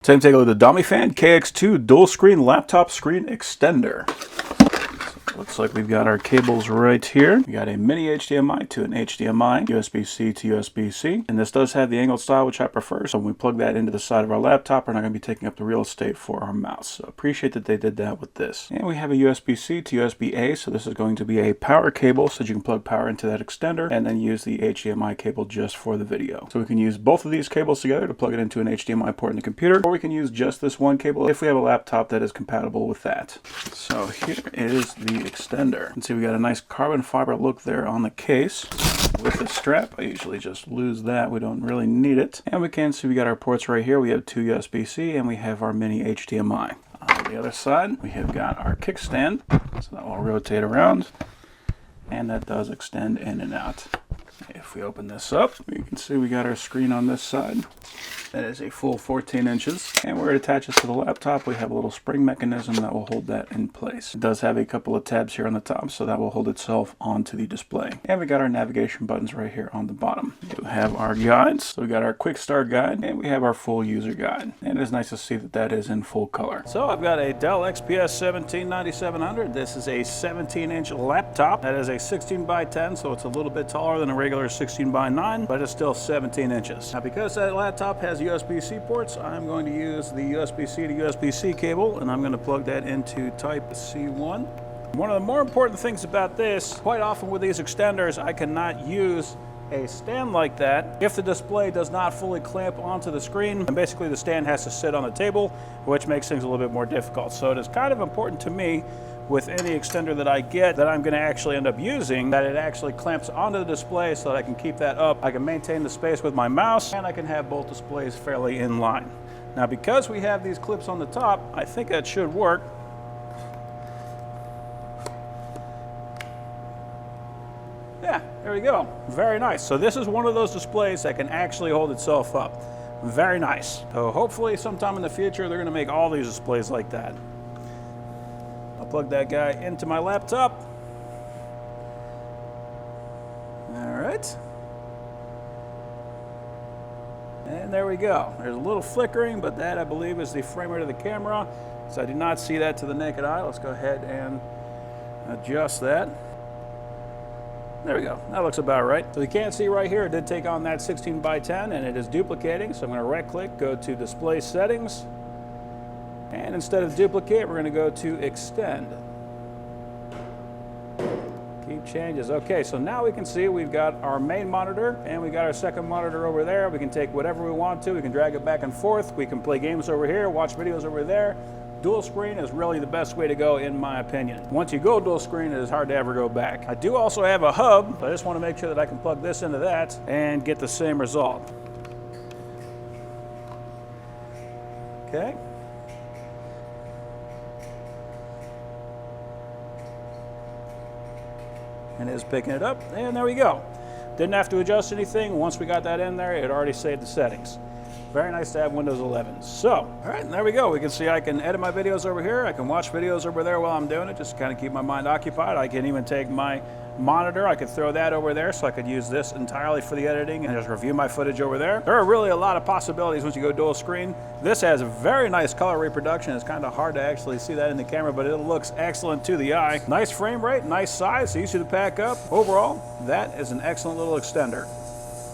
Today I'm taking a look at the domyfan KX2 dual screen laptop screen extender. Looks like we've got our cables right here. We got a mini HDMI to an HDMI, USB-C to USB-C, and this does have the angled style, which I prefer. So when we plug that into the side of our laptop, we're not going to be taking up the real estate for our mouse. So appreciate that they did that with this. And we have a USB-C to USB-A, so this is going to be a power cable, so that you can plug power into that extender and then use the HDMI cable just for the video. So we can use both of these cables together to plug it into an HDMI port in the computer, or we can use just this one cable if we have a laptop that is compatible with that. So here is the extender. You can see we got a nice carbon fiber look there on the case. With the strap, I usually just lose that. We don't really need it. And we can see we got our ports right here. We have two USB-C and we have our mini HDMI. On the other side, we have got our kickstand. So that will rotate around. And that does extend in and out. If we open this up, you can see we got our screen on this side. That is a full 14 inches. And where it attaches to the laptop, we have a little spring mechanism that will hold that in place. It does have a couple of tabs here on the top, so that will hold itself onto the display. And we got our navigation buttons right here on the bottom. We have our guides. So we got our quick start guide, and we have our full user guide. And it is nice to see that that is in full color. So I've got a Dell XPS 179700. This is a 17-inch laptop. That is a 16 by 10, so it's a little bit taller than a regular 16 by 9, but it's still 17 inches. Now, because that laptop has USB-C ports, I'm going to use the USB-C to USB-C cable, and I'm going to plug that into type C1. One of the more important things about this, quite often with these extenders, I cannot use a stand like that if the display does not fully clamp onto the screen, and basically the stand has to sit on the table, which makes things a little bit more difficult. So it is kind of important to me with any extender that I get that I'm going to actually end up using, that it actually clamps onto the display so that I can keep that up. I can maintain the space with my mouse, and I can have both displays fairly in line. Now, because we have these clips on the top, I think that should work. Yeah, there we go. Very nice. So this is one of those displays that can actually hold itself up. Very nice. So hopefully sometime in the future they're going to make all these displays like that. I'll plug that guy into my laptop. All right. And there we go. There's a little flickering, but that I believe is the frame rate of the camera. So I do not see that to the naked eye. Let's go ahead and adjust that. There we go. That looks about right. So you can see right here, it did take on that 16 by 10 and it is duplicating. So I'm going to right click, go to display settings. And instead of duplicate, we're going to go to extend. Keep changes. Okay, so now we can see we've got our main monitor and we got our second monitor over there. We can take whatever we want to. We can drag it back and forth. We can play games over here, watch videos over there. Dual screen is really the best way to go, in my opinion. Once you go dual screen, it is hard to ever go back. I do also have a hub, but I just want to make sure that I can plug this into that and get the same result. Okay. And it is picking it up, and there we go. Didn't have to adjust anything. Once we got that in there, it already saved the settings. Very nice to have Windows 11. So, all right, and there we go. We can see I can edit my videos over here. I can watch videos over there while I'm doing it, just to kind of keep my mind occupied. I can even take my monitor. I could throw that over there, so I could use this entirely for the editing and just review my footage over there. There are really a lot of possibilities once you go dual screen. This has a very nice color reproduction. It's kind of hard to actually see that in the camera, but it looks excellent to the eye. Nice frame rate, nice size, easy to pack up. Overall, that is an excellent little extender.